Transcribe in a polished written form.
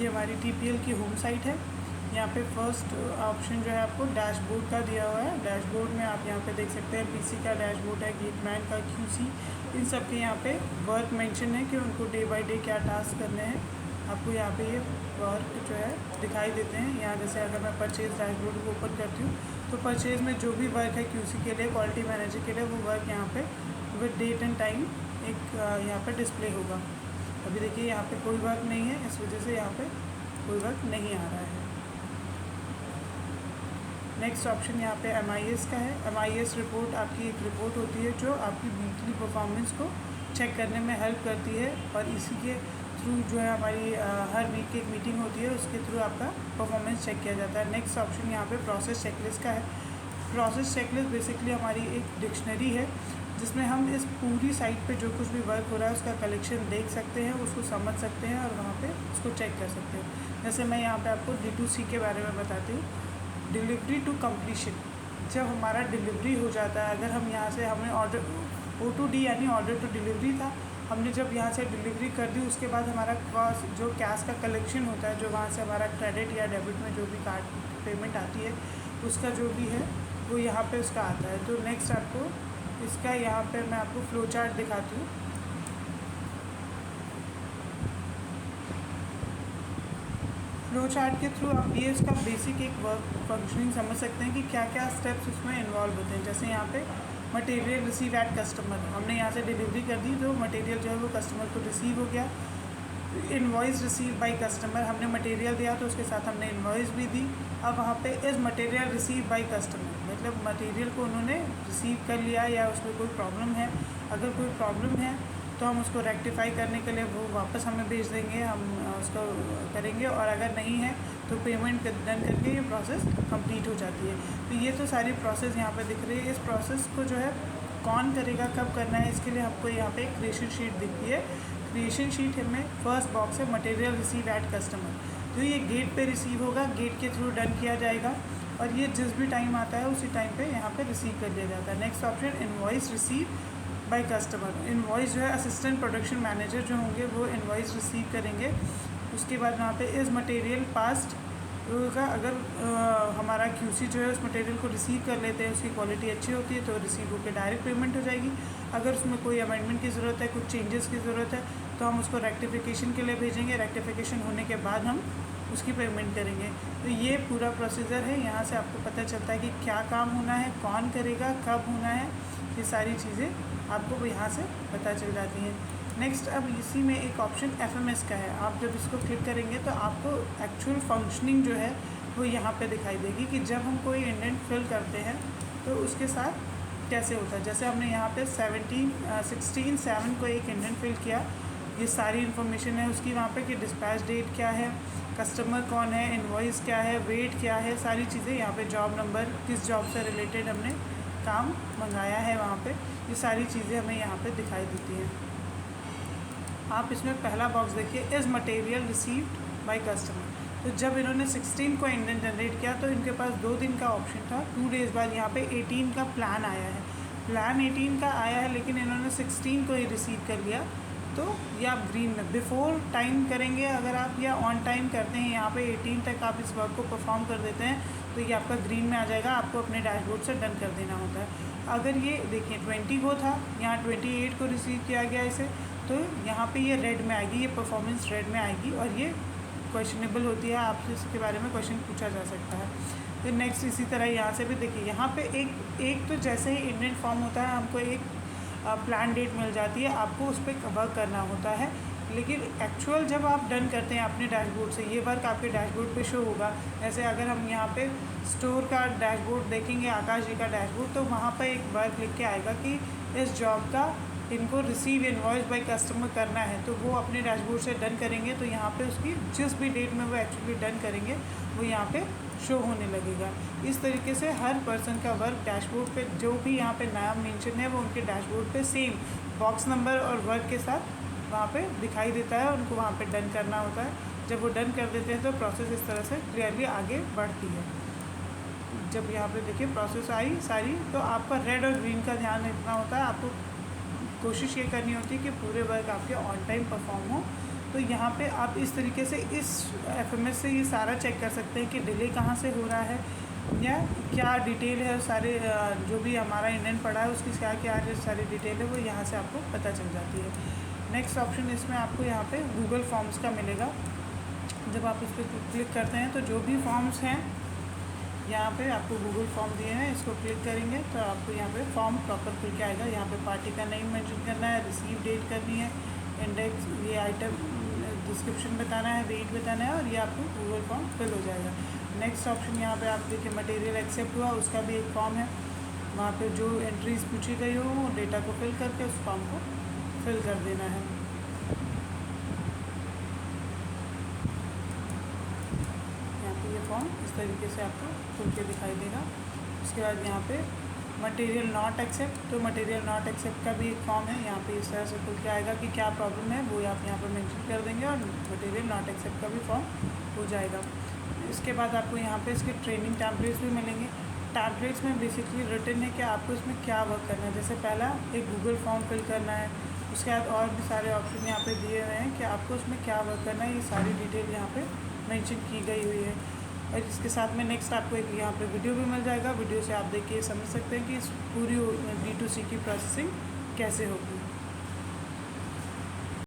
ये हमारी TPL की होम साइट है। यहाँ पे फर्स्ट ऑप्शन जो है आपको डैशबोर्ड का दिया हुआ है। डैशबोर्ड में आप यहाँ पे देख सकते हैं PC का डैशबोर्ड है, गेटमैन का QC, इन सब के यहाँ पे वर्क मेंशन है कि उनको डे बाय डे क्या टास्क करने हैं। आपको यहाँ पे ये वर्क जो है दिखाई देते हैं। यहाँ जैसे अगर मैं परचेज़ डैशबोर्ड को ओपन करती हूँ तो परचेज़ में जो भी वर्क है QC के लिए, क्वालिटी मैनेजर के लिए, वो वर्क यहाँ पे विद डेट एंड टाइम एक यहाँ पे डिस्प्ले होगा। अभी देखिए यहाँ पे कोई वर्क नहीं है, इस वजह से यहाँ पे कोई वर्क नहीं आ रहा है। नेक्स्ट ऑप्शन यहाँ पे MIS का है। MIS रिपोर्ट आपकी एक रिपोर्ट होती है जो आपकी वीकली परफॉर्मेंस को चेक करने में हेल्प करती है, और इसी के थ्रू जो है हमारी हर वीक की एक मीटिंग होती है, उसके थ्रू आपका परफॉर्मेंस चेक किया जाता है। नेक्स्ट ऑप्शन यहाँ पे प्रोसेस चेकलिस्ट का है। प्रोसेस चेकलिस्ट बेसिकली हमारी एक डिक्शनरी है जिसमें हम इस पूरी साइट पे जो कुछ भी वर्क हो रहा है उसका कलेक्शन देख सकते हैं, उसको समझ सकते हैं और वहाँ पे उसको चेक कर सकते हैं। जैसे मैं यहाँ पे आपको D2C के बारे में बताती हूँ, डिलीवरी टू कंप्लीशन। जब हमारा डिलीवरी हो जाता है, अगर हम यहाँ से हमें ऑर्डर O2D यानी ऑर्डर टू डिलीवरी था, हमने जब यहाँ से डिलीवरी कर दी उसके बाद हमारा कॉस्ट जो कैश का कलेक्शन होता है, जो वहाँ से हमारा क्रेडिट या डेबिट में जो भी कार्ड पेमेंट आती है उसका जो भी है वो यहाँ पे उसका आता है। तो नेक्स्ट आपको इसका यहाँ पे मैं आपको फ्लो चार्ट दिखाती हूँ। फ्लो चार्ट के थ्रू आप ये इसका बेसिक एक वर्क फंक्शनिंग समझ सकते हैं कि क्या क्या स्टेप्स उसमें इन्वॉल्व होते हैं। जैसे यहाँ पे मटेरियल रिसीव एट कस्टमर, हमने यहाँ से डिलीवरी कर दी तो मटेरियल जो है वो कस्टमर को रिसीव हो गया। इनवॉइस रिसीव बाय कस्टमर, हमने मटेरियल दिया तो उसके साथ हमने इनवॉइस भी दी। अब वहाँ पे is material receive by customer, मतलब मटेरियल को उन्होंने रिसीव कर लिया या उसमें कोई प्रॉब्लम है। अगर कोई प्रॉब्लम है तो हम उसको रेक्टिफाई करने के लिए वो वापस हमें भेज देंगे, हम उसको करेंगे, और अगर नहीं है तो पेमेंट डन करके ये प्रोसेस कंप्लीट हो जाती है। तो ये तो सारी प्रोसेस यहाँ पे दिख रही है। इस प्रोसेस को जो है कौन करेगा, कब करना है, इसके लिए आपको यहाँ पे क्रिएशन शीट दिखती है। क्रिएशन शीट में फर्स्ट बॉक्स है मटेरियल रिसीव एट कस्टमर, तो ये गेट पे रिसीव होगा, गेट के थ्रू डन किया जाएगा, और ये जिस भी टाइम आता है उसी टाइम पे यहाँ पे रिसीव कर लिया जाता है। Next option invoice receive by customer. Invoice जो है असिस्टेंट प्रोडक्शन मैनेजर जो होंगे वो इनवॉइस रिसीव करेंगे। उसके बाद वहाँ पे इज़ मटेरियल पास्ट का, अगर हमारा QC जो है उस मटेरियल को रिसीव कर लेते हैं, उसकी क्वालिटी अच्छी होती है तो रिसीव होकर डायरेक्ट पेमेंट हो जाएगी। अगर उसमें कोई अमेंडमेंट की ज़रूरत है, कुछ चेंजेस की ज़रूरत है, तो हम उसको रेक्टिफिकेशन के लिए भेजेंगे। रेक्टिफिकेशन होने के बाद हम उसकी पेमेंट करेंगे। तो ये पूरा प्रोसीजर है। यहाँ से आपको पता चलता है कि क्या काम होना है, कौन करेगा, कब होना है, ये सारी चीज़ें आपको यहाँ से पता चल जाती हैं। नेक्स्ट अब इसी में एक ऑप्शन FMS का है। आप जब इसको क्लिक करेंगे तो आपको एक्चुअल फंक्शनिंग जो है वो यहाँ पे दिखाई देगी कि जब हम कोई इंडेंट फिल करते हैं तो उसके साथ कैसे होता है। जैसे हमने यहाँ पे 16/7 को एक इंडेंट फिल किया, ये सारी इन्फॉर्मेशन है उसकी वहाँ पे कि डिस्पैच डेट क्या है, कस्टमर कौन है, इनवॉइस क्या है, वेट क्या है, सारी चीज़ें यहाँ पे, जॉब नंबर, किस जॉब से रिलेटेड हमने काम मंगाया है, वहाँ पे ये सारी चीज़ें हमें यहाँ पे दिखाई देती हैं। आप इसमें पहला बॉक्स देखिए, is material received by customer. तो जब इन्होंने 16 को इंडेंट जनरेट किया तो इनके पास 2 दिन का ऑप्शन था। 2 डेज़ बाद यहाँ पे 18 का प्लान आया है। प्लान 18 का आया है लेकिन इन्होंने 16 को ही रिसीव कर लिया, तो ये आप ग्रीन में बिफ़ोर टाइम करेंगे अगर आप, या ऑन टाइम करते हैं यहाँ पे 18 तक आप इस वर्क को परफॉर्म कर देते हैं तो ये आपका ग्रीन में आ जाएगा। आपको अपने डैशबोर्ड से डन कर देना होता है। अगर ये देखिए 20 को था, यहाँ 28 को रिसीव किया गया इसे, तो यहाँ पे ये रेड में आएगी, ये परफॉर्मेंस रेड में आएगी और ये क्वेश्चनेबल होती है, आपसे इसके बारे में क्वेश्चन पूछा जा सकता है। फिर नेक्स्ट इसी तरह यहाँ से भी देखिए, यहाँ पे एक तो जैसे ही इंडेंट फॉर्म होता है हमको एक प्लान डेट मिल जाती है, आपको उस पर वर्क करना होता है। लेकिन एक्चुअल जब आप डन करते हैं अपने डैशबोर्ड से, ये वर्क आपके डैशबोर्ड पे शो होगा। जैसे अगर हम यहाँ पे स्टोर का डैशबोर्ड देखेंगे, आकाश जी का डैशबोर्ड, तो वहाँ पर एक वर्क लिख के आएगा कि इस जॉब का इनको रिसीव इनवॉइस बाय कस्टमर करना है, तो वो अपने डैशबोर्ड से डन करेंगे। तो यहाँ पे उसकी जिस भी डेट में वो एक्चुअली डन करेंगे वो यहाँ पे शो होने लगेगा। इस तरीके से हर पर्सन का वर्क डैशबोर्ड पे जो भी यहाँ पे नाम मेंशन है वो उनके डैशबोर्ड पे सेम बॉक्स नंबर और वर्क के साथ वहाँ पे दिखाई देता है। उनको वहाँ पे डन करना होता है। जब वो डन कर देते हैं तो प्रोसेस इस तरह से क्लियरली आगे बढ़ती है। जब यहाँ पे देखिए प्रोसेस आई सारी, तो आपका रेड और ग्रीन का ध्यान रखना होता है। आपको कोशिश ये करनी होती है कि पूरे वर्क आपके ऑन टाइम परफॉर्म हो, तो यहाँ पे आप इस तरीके से इस एफएमएस से ये सारा चेक कर सकते हैं कि डिले कहाँ से हो रहा है या क्या डिटेल है, सारे जो भी हमारा इंडेंट पड़ा है उसकी क्या क्या सारी डिटेल है वो यहाँ से आपको पता चल जाती है। नेक्स्ट ऑप्शन इसमें आपको यहाँ पे गूगल फॉर्म्स का मिलेगा। जब आप इस पर क्लिक करते हैं तो जो भी फॉर्म्स हैं यहाँ पे आपको गूगल फॉर्म दिए हैं, इसको क्लिक करेंगे तो आपको यहाँ पे फॉर्म प्रॉपर खुल के आएगा। यहाँ पे पार्टी का नेम मेंशन करना है, रिसीव डेट करनी है, इंडेक्स, ये आइटम डिस्क्रिप्शन बताना है, वेट बताना है और ये आपको गूगल फॉर्म फिल हो जाएगा। नेक्स्ट ऑप्शन यहाँ पे आप देखिए मटेरियल एक्सेप्ट हुआ, उसका भी एक फॉर्म है। वहाँ पे जो एंट्रीज पूछी गई हो वो डेटा को फिल करके उस फॉर्म को फिल कर देना है। यहाँ पे ये फॉर्म इस तरीके से आपको खुल के दिखाई देगा। उसके बाद यहाँ पे मटेरियल नॉट एक्सेप्ट, तो मटेरियल नॉट एक्सेप्ट का भी एक फॉर्म है। यहाँ पे इस तरह से खुल के आएगा कि क्या प्रॉब्लम है, वो आप यहाँ पर मेंशन कर देंगे और मटेरियल नॉट एक्सेप्ट का भी फॉर्म हो जाएगा। इसके बाद आपको यहाँ पे इसके ट्रेनिंग टैम्पलेट्स भी मिलेंगे। टैम्पलेट्स में बेसिकली रिटन है कि आपको इसमें क्या वर्क करना है। जैसे पहला एक गूगल फॉर्म फिल करना है, उसके बाद और भी सारे ऑप्शन यहाँ पे दिए हुए हैं कि आपको उसमें क्या वर्क करना है, ये सारी डिटेल यहाँ पे मेंशन की गई हुई है। और इसके साथ में नेक्स्ट आपको एक यहाँ पे वीडियो भी मिल जाएगा। वीडियो से आप देख के समझ सकते हैं कि इस पूरी D2C की प्रोसेसिंग कैसे होगी।